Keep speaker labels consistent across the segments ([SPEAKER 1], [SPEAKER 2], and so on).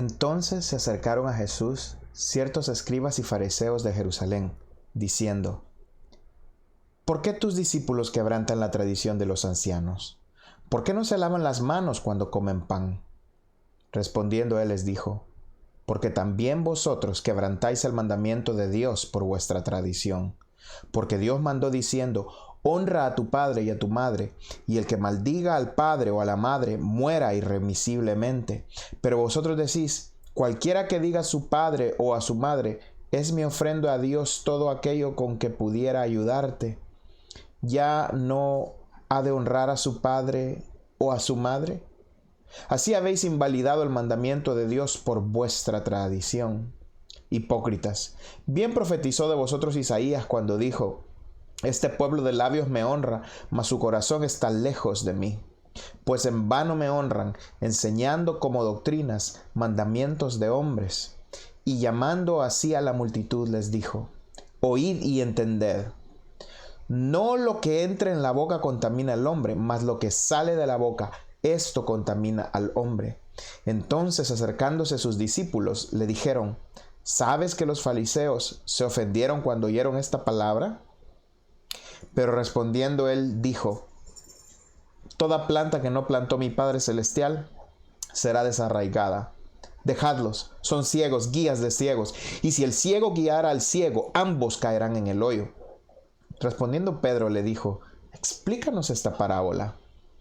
[SPEAKER 1] Entonces se acercaron a Jesús ciertos escribas y fariseos de Jerusalén, diciendo: ¿Por qué tus discípulos quebrantan la tradición de los ancianos? ¿Por qué no se lavan las manos cuando comen pan? Respondiendo él les dijo: Porque también vosotros quebrantáis el mandamiento de Dios por vuestra tradición. Porque Dios mandó diciendo: Honra a tu padre y a tu madre, y el que maldiga al padre o a la madre muera irremisiblemente. Pero vosotros decís: Cualquiera que diga a su padre o a su madre: Es mi ofrenda a Dios todo aquello con que pudiera ayudarte, ¿ya no ha de honrar a su padre o a su madre? Así habéis invalidado el mandamiento de Dios por vuestra tradición. Hipócritas, bien profetizó de vosotros Isaías cuando dijo: Este pueblo de labios me honra, mas su corazón está lejos de mí. Pues en vano me honran, enseñando como doctrinas mandamientos de hombres. Y llamando así a la multitud les dijo: Oíd y entended. No lo que entra en la boca contamina al hombre, mas lo que sale de la boca, esto contamina al hombre. Entonces, acercándose sus discípulos, le dijeron: ¿Sabes que los fariseos se ofendieron cuando oyeron esta palabra? Pero respondiendo él dijo: Toda planta que no plantó mi Padre Celestial será desarraigada. Dejadlos, son ciegos, guías de ciegos. Y si el ciego guiara al ciego, ambos caerán en el hoyo. Respondiendo Pedro le dijo: Explícanos esta parábola.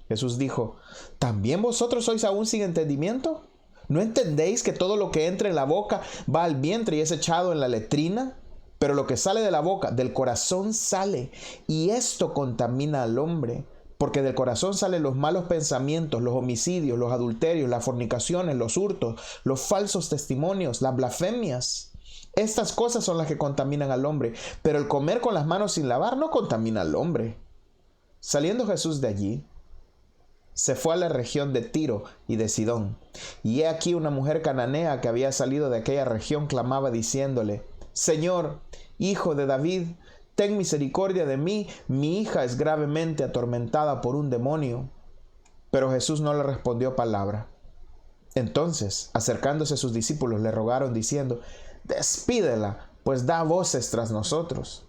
[SPEAKER 1] Jesús dijo: ¿También vosotros sois aún sin entendimiento? ¿No entendéis que todo lo que entra en la boca va al vientre y es echado en la letrina? Pero lo que sale de la boca, del corazón sale, y esto contamina al hombre. Porque del corazón salen los malos pensamientos, los homicidios, los adulterios, las fornicaciones, los hurtos, los falsos testimonios, las blasfemias. Estas cosas son las que contaminan al hombre, pero el comer con las manos sin lavar no contamina al hombre. Saliendo Jesús de allí, se fue a la región de Tiro y de Sidón. Y he aquí una mujer cananea que había salido de aquella región clamaba diciéndole: Señor, Hijo de David, ten misericordia de mí, mi hija es gravemente atormentada por un demonio. Pero Jesús no le respondió palabra. Entonces, acercándose sus discípulos, le rogaron diciendo: Despídela, pues da voces tras nosotros.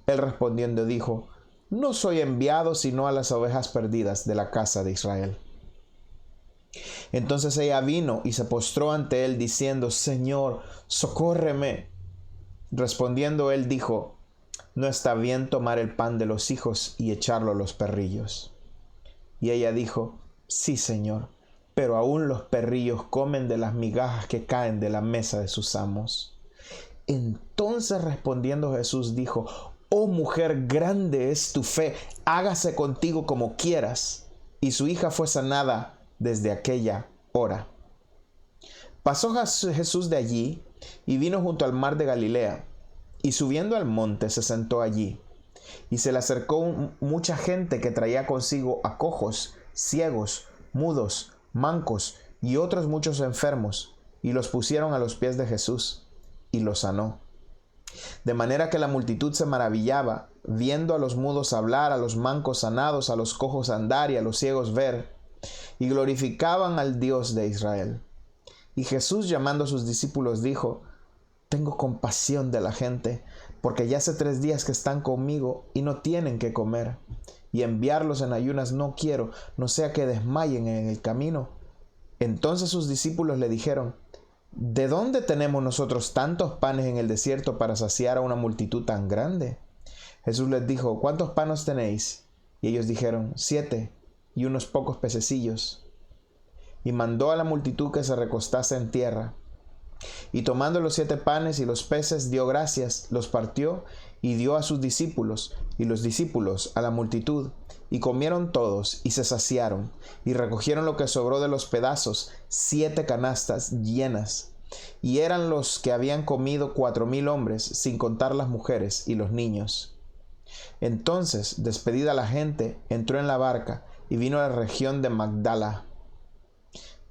[SPEAKER 1] Él respondiendo dijo: No soy enviado sino a las ovejas perdidas de la casa de Israel. Entonces ella vino y se postró ante él diciendo: Señor, socórreme. Respondiendo él dijo: No está bien tomar el pan de los hijos y echarlo a los perrillos. Y ella dijo: Sí, Señor, pero aún los perrillos comen de las migajas que caen de la mesa de sus amos. Entonces respondiendo Jesús dijo: Oh mujer, grande es tu fe, hágase contigo como quieras. Y su hija fue sanada desde aquella hora. Pasó Jesús de allí y vino junto al mar de Galilea, y subiendo al monte se sentó allí. Y se le acercó mucha gente que traía consigo a cojos, ciegos, mudos, mancos y otros muchos enfermos, y los pusieron a los pies de Jesús, y los sanó. De manera que la multitud se maravillaba, viendo a los mudos hablar, a los mancos sanados, a los cojos andar y a los ciegos ver, y glorificaban al Dios de Israel. Y Jesús, llamando a sus discípulos, dijo: Tengo compasión de la gente, porque ya hace 3 días que están conmigo y no tienen que comer. Y enviarlos en ayunas no quiero, no sea que desmayen en el camino. Entonces sus discípulos le dijeron: ¿De dónde tenemos nosotros tantos panes en el desierto para saciar a una multitud tan grande? Jesús les dijo: ¿Cuántos panes tenéis? Y ellos dijeron: 7, y unos pocos pececillos. Y mandó a la multitud que se recostase en tierra. Y tomando los 7 panes y los peces, dio gracias, los partió y dio a sus discípulos, y los discípulos a la multitud. Y comieron todos y se saciaron, y recogieron lo que sobró de los pedazos, 7 canastas llenas. Y eran los que habían comido 4,000 hombres, sin contar las mujeres y los niños. Entonces, despedida la gente, entró en la barca y vino a la región de Magdala.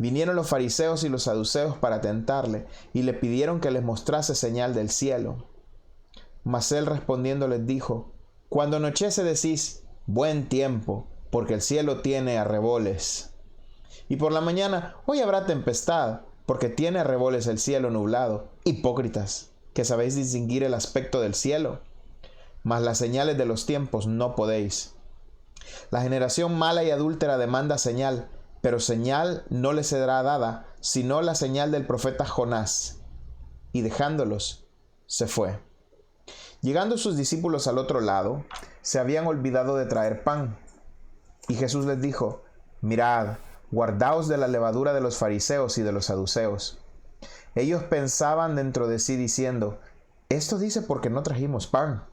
[SPEAKER 1] Vinieron los fariseos y los saduceos para tentarle, y le pidieron que les mostrase señal del cielo. Mas él respondiendo les dijo: Cuando anochece decís: buen tiempo, porque el cielo tiene arreboles. Y por la mañana: hoy habrá tempestad, porque tiene arreboles el cielo nublado. Hipócritas, que sabéis distinguir el aspecto del cielo, mas las señales de los tiempos no podéis. La generación mala y adúltera demanda señal, pero señal no le será dada, sino la señal del profeta Jonás. Y dejándolos, se fue. Llegando sus discípulos al otro lado, se habían olvidado de traer pan. Y Jesús les dijo: mirad, guardaos de la levadura de los fariseos y de los saduceos. Ellos pensaban dentro de sí diciendo: esto dice porque no trajimos pan.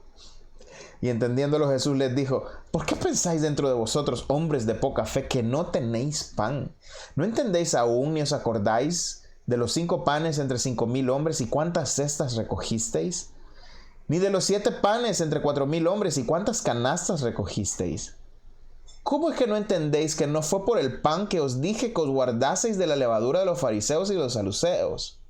[SPEAKER 1] Y entendiéndolo Jesús les dijo: ¿por qué pensáis dentro de vosotros, hombres de poca fe, que no tenéis pan? ¿No entendéis aún ni os acordáis de los 5 panes entre 5,000 hombres y cuántas cestas recogisteis? Ni de los 7 panes entre 4,000 hombres y cuántas canastas recogisteis. ¿Cómo es que no entendéis que no fue por el pan que os dije que os guardaseis de la levadura de los fariseos y los saduceos?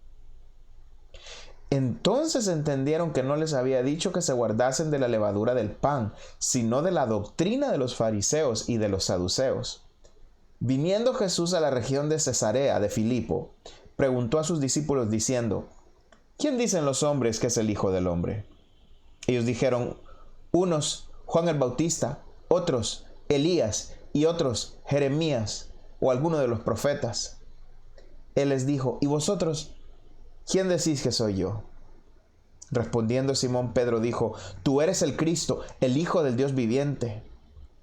[SPEAKER 1] Entonces entendieron que no les había dicho que se guardasen de la levadura del pan, sino de la doctrina de los fariseos y de los saduceos. Viniendo Jesús a la región de Cesarea de Filipo, preguntó a sus discípulos diciendo: ¿quién dicen los hombres que es el Hijo del Hombre? Ellos dijeron: unos, Juan el Bautista; otros, Elías; y otros, Jeremías, o alguno de los profetas. Él les dijo: ¿y vosotros, quién decís que soy yo? Respondiendo Simón Pedro dijo: tú eres el Cristo, el Hijo del Dios viviente.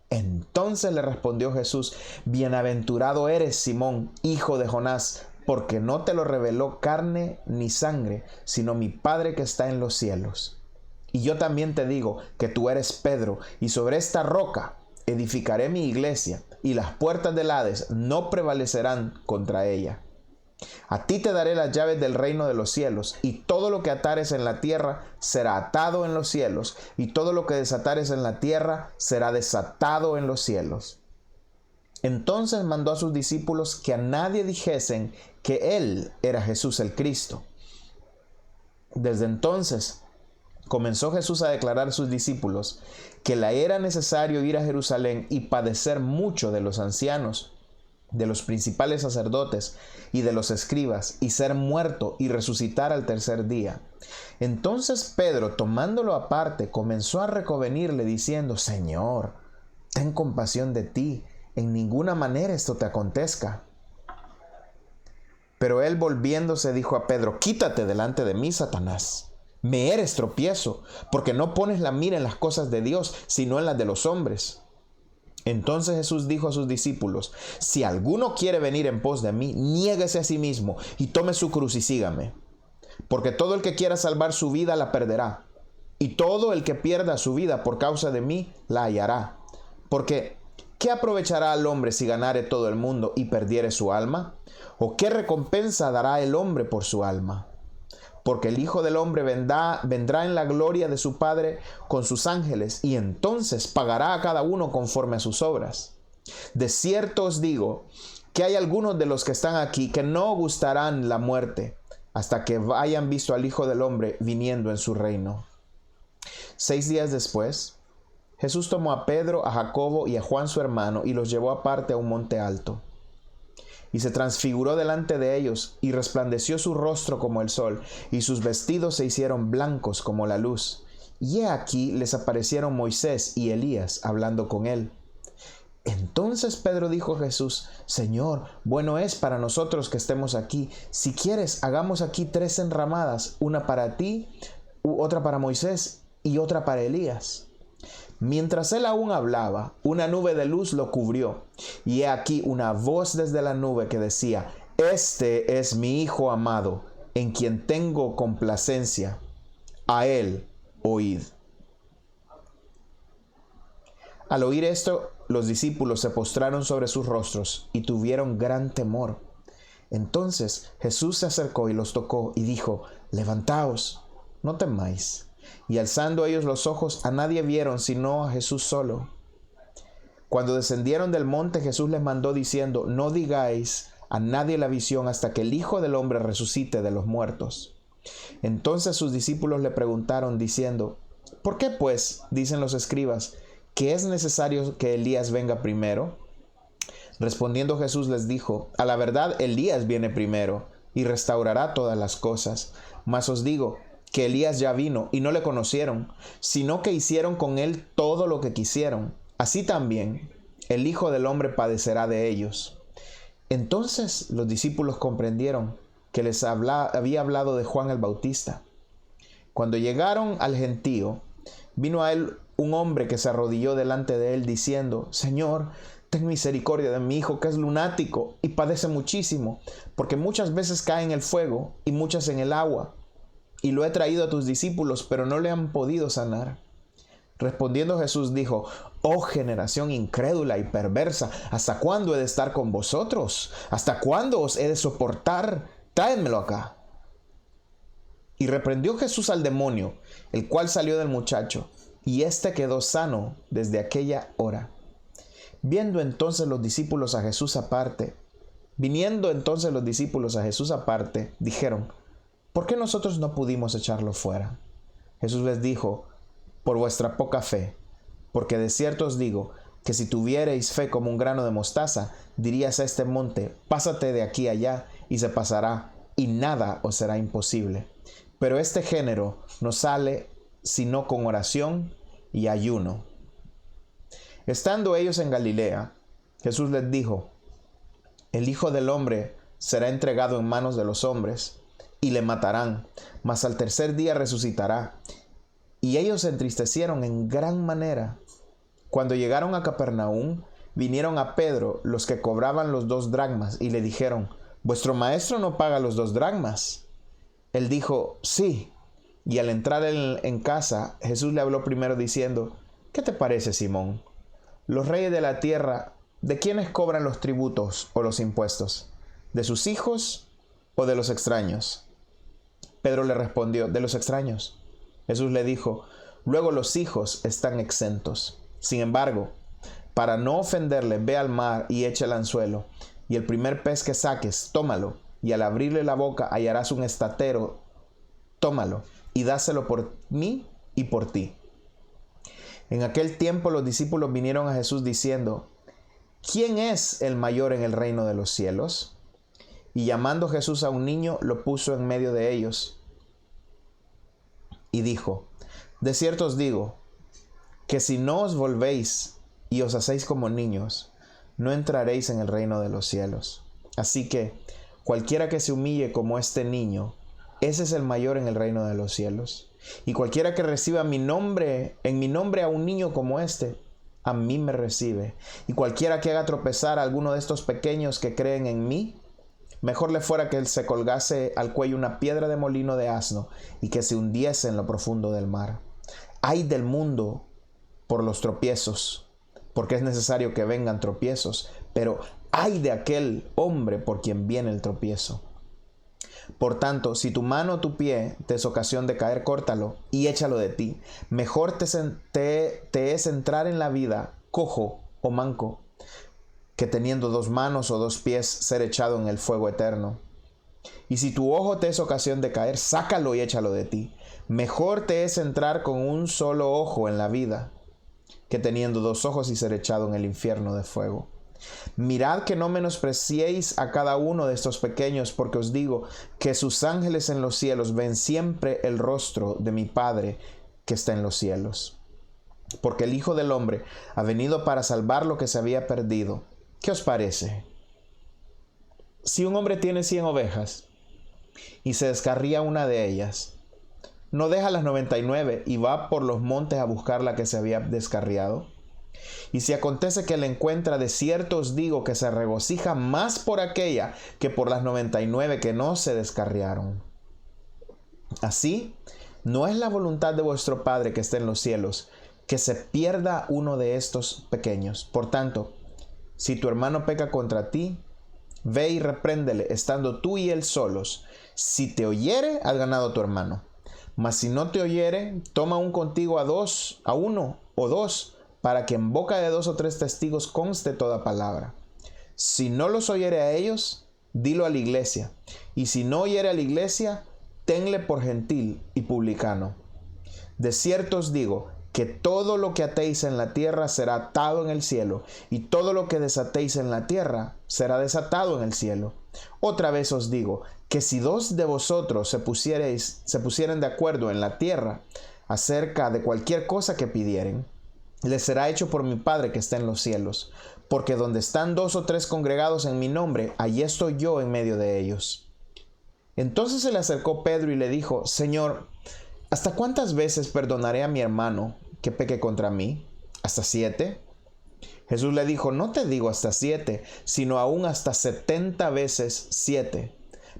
[SPEAKER 1] Entonces le respondió Jesús: bienaventurado eres, Simón, hijo de Jonás, porque no te lo reveló carne ni sangre, sino mi Padre que está en los cielos. Y yo también te digo que tú eres Pedro, y sobre esta roca edificaré mi iglesia, y las puertas del Hades no prevalecerán contra ella. A ti te daré las llaves del reino de los cielos, y todo lo que atares en la tierra será atado en los cielos, y todo lo que desatares en la tierra será desatado en los cielos. Entonces mandó a sus discípulos que a nadie dijesen que él era Jesús el Cristo. Desde entonces comenzó Jesús a declarar a sus discípulos que le era necesario ir a Jerusalén y padecer mucho de los ancianos, de los principales sacerdotes y de los escribas, y ser muerto y resucitar al tercer día. Entonces Pedro, tomándolo aparte, comenzó a reconvenirle diciendo: Señor, ten compasión de ti, en ninguna manera esto te acontezca. Pero él, volviéndose, dijo a Pedro: quítate delante de mí, Satanás. Me eres tropiezo, porque no pones la mira en las cosas de Dios, sino en las de los hombres. Entonces Jesús dijo a sus discípulos: si alguno quiere venir en pos de mí, niéguese a sí mismo y tome su cruz y sígame. Porque todo el que quiera salvar su vida la perderá, y todo el que pierda su vida por causa de mí la hallará. Porque ¿qué aprovechará al hombre si ganare todo el mundo y perdiere su alma? ¿O qué recompensa dará el hombre por su alma? Porque el Hijo del Hombre vendrá en la gloria de su Padre con sus ángeles, y entonces pagará a cada uno conforme a sus obras. De cierto os digo que hay algunos de los que están aquí que no gustarán la muerte hasta que hayan visto al Hijo del Hombre viniendo en su reino. 6 días después, Jesús tomó a Pedro, a Jacobo y a Juan su hermano, y los llevó aparte a un monte alto. Y se transfiguró delante de ellos, y resplandeció su rostro como el sol, y sus vestidos se hicieron blancos como la luz. Y he aquí les aparecieron Moisés y Elías hablando con él. Entonces Pedro dijo a Jesús: Señor, bueno es para nosotros que estemos aquí. Si quieres, hagamos aquí 3 enramadas, una para ti, otra para Moisés y otra para Elías. Mientras él aún hablaba, una nube de luz lo cubrió, y he aquí una voz desde la nube que decía: Este es mi Hijo amado, en quien tengo complacencia. A él oíd. Al oír esto, los discípulos se postraron sobre sus rostros y tuvieron gran temor. Entonces Jesús se acercó y los tocó y dijo: Levantaos, no temáis. Y alzando ellos los ojos, a nadie vieron sino a Jesús solo. Cuando descendieron del monte, Jesús les mandó diciendo: no digáis a nadie la visión hasta que el Hijo del Hombre resucite de los muertos. Entonces sus discípulos le preguntaron diciendo: ¿por qué pues dicen los escribas que es necesario que Elías venga primero? Respondiendo Jesús les dijo: a la verdad Elías viene primero y restaurará todas las cosas. Mas os digo que Elías ya vino y no le conocieron, sino que hicieron con él todo lo que quisieron. Así también el Hijo del Hombre padecerá de ellos. Entonces los discípulos comprendieron que les había hablado de Juan el Bautista. Cuando llegaron al gentío, vino a él un hombre que se arrodilló delante de él diciendo: Señor, ten misericordia de mi hijo, que es lunático y padece muchísimo, porque muchas veces cae en el fuego y muchas en el agua. Y lo he traído a tus discípulos, pero no le han podido sanar. Respondiendo Jesús dijo: Oh generación incrédula y perversa, ¿hasta cuándo he de estar con vosotros? ¿Hasta cuándo os he de soportar? Tráedmelo acá. Y reprendió Jesús al demonio, el cual salió del muchacho, y éste quedó sano desde aquella hora. Viniendo entonces los discípulos a Jesús aparte, dijeron: ¿Por qué nosotros no pudimos echarlo fuera? Jesús les dijo: Por vuestra poca fe, porque de cierto os digo que si tuviereis fe como un grano de mostaza, dirías a este monte: pásate de aquí allá, y se pasará, y nada os será imposible. Pero este género no sale sino con oración y ayuno. Estando ellos en Galilea, Jesús les dijo: El Hijo del Hombre será entregado en manos de los hombres, y le matarán, mas al tercer día resucitará. Y ellos se entristecieron en gran manera. Cuando llegaron a Capernaum, vinieron a Pedro los que cobraban los 2 dracmas, y le dijeron: ¿Vuestro maestro no paga los 2 dracmas? Él dijo: Sí. Y al entrar en casa, Jesús le habló primero diciendo: ¿Qué te parece, Simón? Los reyes de la tierra, ¿de quiénes cobran los tributos o los impuestos? ¿De sus hijos o de los extraños? Pedro le respondió: de los extraños. Jesús le dijo: luego los hijos están exentos. Sin embargo, para no ofenderle, ve al mar y echa el anzuelo, y el primer pez que saques, tómalo, y al abrirle la boca hallarás un estatero. Tómalo y dáselo por mí y por ti. En aquel tiempo los discípulos vinieron a Jesús diciendo: ¿Quién es el mayor en el reino de los cielos? Y llamando Jesús a un niño, lo puso en medio de ellos y dijo: De cierto os digo, que si no os volvéis y os hacéis como niños, no entraréis en el reino de los cielos. Así que cualquiera que se humille como este niño, ese es el mayor en el reino de los cielos. Y cualquiera que reciba en mi nombre a un niño como este, a mí me recibe. Y cualquiera que haga tropezar a alguno de estos pequeños que creen en mí, mejor le fuera que él se colgase al cuello una piedra de molino de asno y que se hundiese en lo profundo del mar. Ay del mundo por los tropiezos, porque es necesario que vengan tropiezos, pero ay de aquel hombre por quien viene el tropiezo. Por tanto, si tu mano o tu pie te es ocasión de caer, córtalo y échalo de ti. Mejor te es entrar en la vida cojo o manco, que teniendo 2 manos o 2 pies ser echado en el fuego eterno. Y si tu ojo te es ocasión de caer, sácalo y échalo de ti. Mejor te es entrar con un solo ojo en la vida, que teniendo 2 ojos y ser echado en el infierno de fuego. Mirad que no menospreciéis a cada uno de estos pequeños, porque os digo que sus ángeles en los cielos ven siempre el rostro de mi Padre que está en los cielos. Porque el Hijo del Hombre ha venido para salvar lo que se había perdido. ¿Qué os parece? Si un hombre tiene 100 ovejas y se descarría una de ellas, ¿no deja las 99 y va por los montes a buscar la que se había descarriado? Y si acontece que la encuentra, de cierto os digo que se regocija más por aquella que por las 99 que no se descarriaron. Así, no es la voluntad de vuestro Padre que está en los cielos, que se pierda uno de estos pequeños. Por tanto, si tu hermano peca contra ti, ve y repréndele, estando tú y él solos. Si te oyere, has ganado a tu hermano. Mas si no te oyere, toma aún contigo a uno o dos, para que en boca de 2 o 3 testigos conste toda palabra. Si no los oyere a ellos, dilo a la iglesia. Y si no oyere a la iglesia, tenle por gentil y publicano. De cierto os digo que todo lo que atéis en la tierra será atado en el cielo, y todo lo que desatéis en la tierra será desatado en el cielo. Otra vez os digo, que si dos de vosotros se pusieren de acuerdo en la tierra acerca de cualquier cosa que pidieren, les será hecho por mi Padre que está en los cielos. Porque donde están 2 o 3 congregados en mi nombre, allí estoy yo en medio de ellos. Entonces se le acercó Pedro y le dijo, Señor, ¿hasta cuántas veces perdonaré a mi hermano que peque contra mí? ¿Hasta 7? Jesús le dijo, no te digo hasta 7, sino aún hasta 70 veces 7.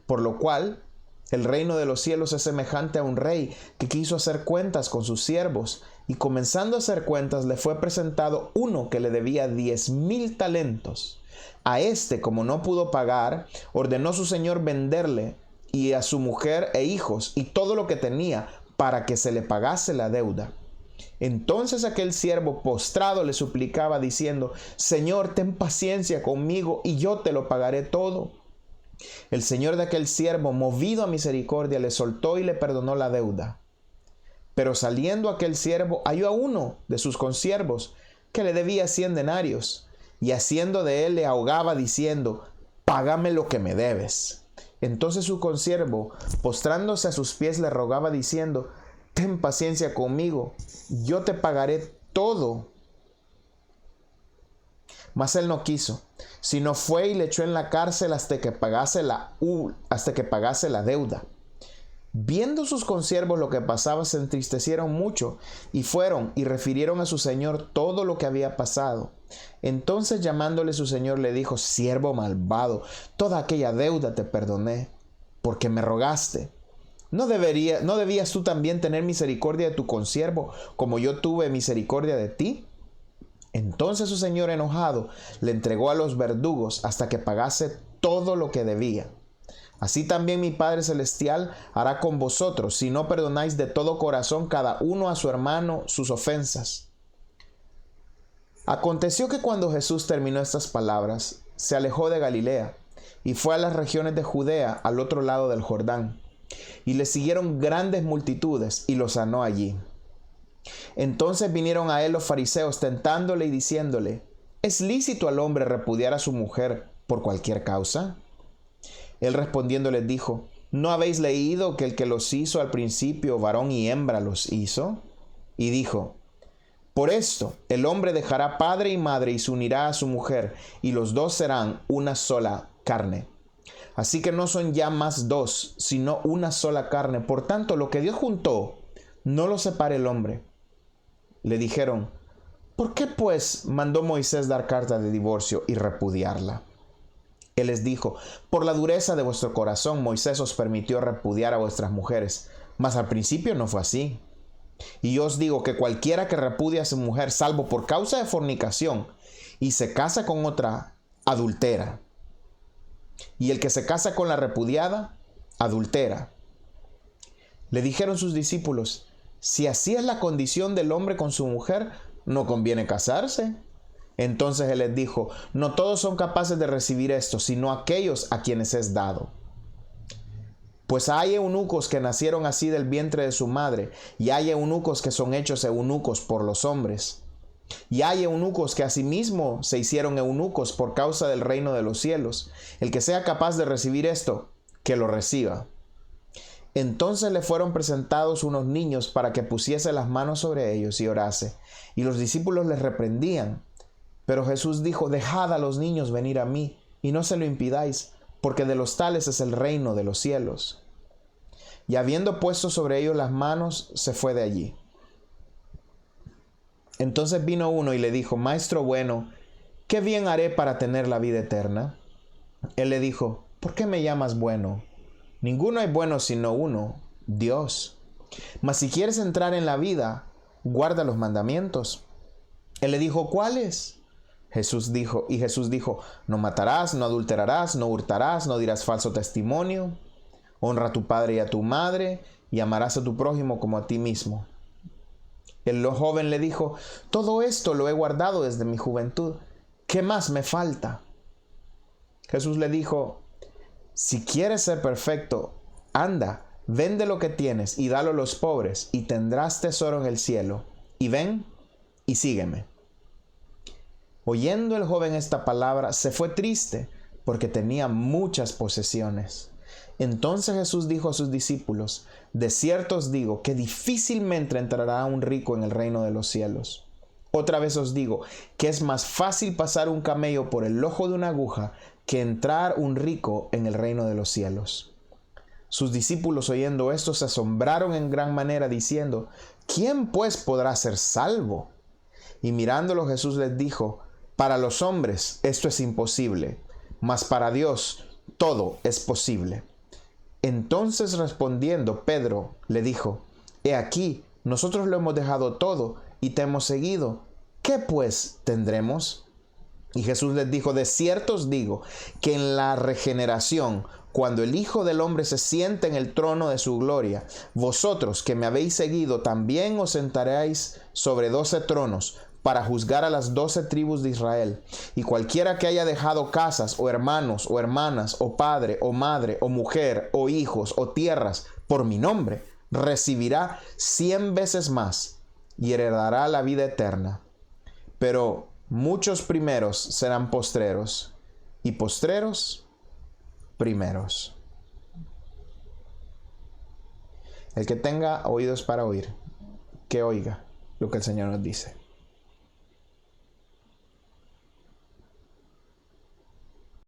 [SPEAKER 1] Por lo cual, el reino de los cielos es semejante a un rey que quiso hacer cuentas con sus siervos, y comenzando a hacer cuentas le fue presentado uno que le debía 10,000 talentos. A este, como no pudo pagar, ordenó su señor venderle y a su mujer e hijos y todo lo que tenía para que se le pagase la deuda. Entonces aquel siervo postrado le suplicaba diciendo, Señor, ten paciencia conmigo y yo te lo pagaré todo. El señor de aquel siervo, movido a misericordia, le soltó y le perdonó la deuda. Pero saliendo aquel siervo, halló a uno de sus consiervos que le debía 100 denarios, y haciendo de él le ahogaba diciendo, págame lo que me debes. Entonces su consiervo, postrándose a sus pies, le rogaba diciendo, ten paciencia conmigo, yo te pagaré todo. Mas él no quiso, sino fue y le echó en la cárcel hasta que pagase la deuda. Viendo sus consiervos lo que pasaba, se entristecieron mucho y fueron y refirieron a su señor todo lo que había pasado. Entonces llamándole su señor le dijo, siervo malvado, toda aquella deuda te perdoné, porque me rogaste. ¿No debías tú también tener misericordia de tu consiervo, como yo tuve misericordia de ti? Entonces su señor enojado le entregó a los verdugos hasta que pagase todo lo que debía. Así también mi Padre Celestial hará con vosotros, si no perdonáis de todo corazón cada uno a su hermano sus ofensas. Aconteció que cuando Jesús terminó estas palabras, se alejó de Galilea y fue a las regiones de Judea al otro lado del Jordán. Y le siguieron grandes multitudes y lo sanó allí. Entonces vinieron a él los fariseos tentándole y diciéndole, ¿es lícito al hombre repudiar a su mujer por cualquier causa? Él respondiendo les dijo, ¿no habéis leído que el que los hizo al principio, varón y hembra los hizo? Y dijo, por esto el hombre dejará padre y madre y se unirá a su mujer, y los dos serán una sola carne. Así que no son ya más dos, sino una sola carne. Por tanto, lo que Dios juntó, no lo separe el hombre. Le dijeron, ¿por qué pues mandó Moisés dar carta de divorcio y repudiarla? Él les dijo, por la dureza de vuestro corazón Moisés os permitió repudiar a vuestras mujeres, mas al principio no fue así. Y yo os digo que cualquiera que repudia a su mujer, salvo por causa de fornicación, y se casa con otra, adultera. Y el que se casa con la repudiada, adultera. Le dijeron sus discípulos, si así es la condición del hombre con su mujer, no conviene casarse. Entonces él les dijo, no todos son capaces de recibir esto, sino aquellos a quienes es dado. Pues hay eunucos que nacieron así del vientre de su madre, y hay eunucos que son hechos eunucos por los hombres. Y hay eunucos que asimismo se hicieron eunucos por causa del reino de los cielos. El que sea capaz de recibir esto, que lo reciba. Entonces le fueron presentados unos niños para que pusiese las manos sobre ellos y orase. Y los discípulos les reprendían. Pero Jesús dijo, dejad a los niños venir a mí, y no se lo impidáis, porque de los tales es el reino de los cielos. Y habiendo puesto sobre ellos las manos, se fue de allí. Entonces vino uno y le dijo, Maestro bueno, ¿qué bien haré para tener la vida eterna? Él le dijo, ¿por qué me llamas bueno? Ninguno es bueno sino uno, Dios. Mas si quieres entrar en la vida, guarda los mandamientos. Él le dijo, ¿cuáles? Jesús dijo, no matarás, no adulterarás, no hurtarás, no dirás falso testimonio, honra a tu padre y a tu madre, y amarás a tu prójimo como a ti mismo. El joven le dijo, todo esto lo he guardado desde mi juventud, ¿qué más me falta? Jesús le dijo, si quieres ser perfecto, anda, vende lo que tienes y dalo a los pobres, y tendrás tesoro en el cielo, y ven y sígueme. Oyendo el joven esta palabra, se fue triste, porque tenía muchas posesiones. Entonces Jesús dijo a sus discípulos: de cierto os digo que difícilmente entrará un rico en el reino de los cielos. Otra vez os digo que es más fácil pasar un camello por el ojo de una aguja que entrar un rico en el reino de los cielos. Sus discípulos, oyendo esto, se asombraron en gran manera, diciendo: ¿quién pues podrá ser salvo? Y mirándolo, Jesús les dijo: para los hombres esto es imposible, mas para Dios todo es posible. Entonces, respondiendo, Pedro le dijo: he aquí, nosotros lo hemos dejado todo y te hemos seguido. ¿Qué pues tendremos? Y Jesús les dijo: de cierto os digo que en la regeneración, cuando el Hijo del Hombre se siente en el trono de su gloria, vosotros que me habéis seguido también os sentaréis sobre 12 tronos para juzgar a las 12 tribus de Israel. Y cualquiera que haya dejado casas, o hermanos, o hermanas, o padre, o madre, o mujer, o hijos, o tierras, por mi nombre, recibirá 100 veces más y heredará la vida eterna. Pero muchos primeros serán postreros, y postreros primeros. El que tenga oídos para oír, que oiga lo que el Señor nos dice.